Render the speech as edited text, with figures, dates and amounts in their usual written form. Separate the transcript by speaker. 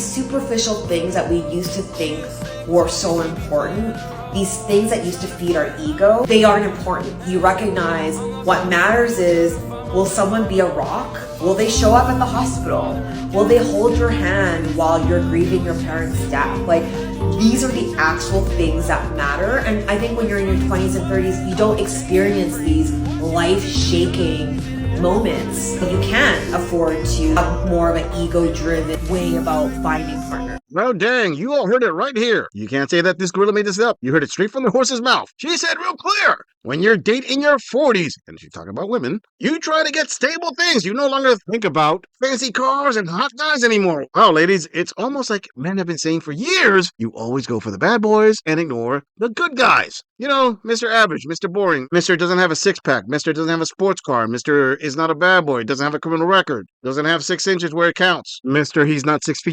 Speaker 1: these superficial things that we used to think were so important, these things that used to feed our ego, they aren't important. You recognize what matters is, will someone be a rock? Will they show up at the hospital? Will they hold your hand while you're grieving your parents' death? Like, these are the actual things that matter. And I think when you're in your 20s and 30s, you don't experience these life-shaking moments. You can't afford to have more of an ego-driven way about finding partners.
Speaker 2: Well, dang, you all heard it right here. You can't say that this gorilla made this up. You heard it straight from the horse's mouth. She said real clear. When you're dating in your 40s, and she's talking about women, you try to get stable things. You no longer think about fancy cars and hot guys anymore. Well, ladies, it's almost like men have been saying for years, you always go for the bad boys and ignore the good guys. You know, Mr. Average, Mr. Boring, Mr. doesn't have a six-pack, Mr. doesn't have a sports car, Mr. is not a bad boy, doesn't have a criminal record, doesn't have 6 inches where it counts, Mr. he's not 6 feet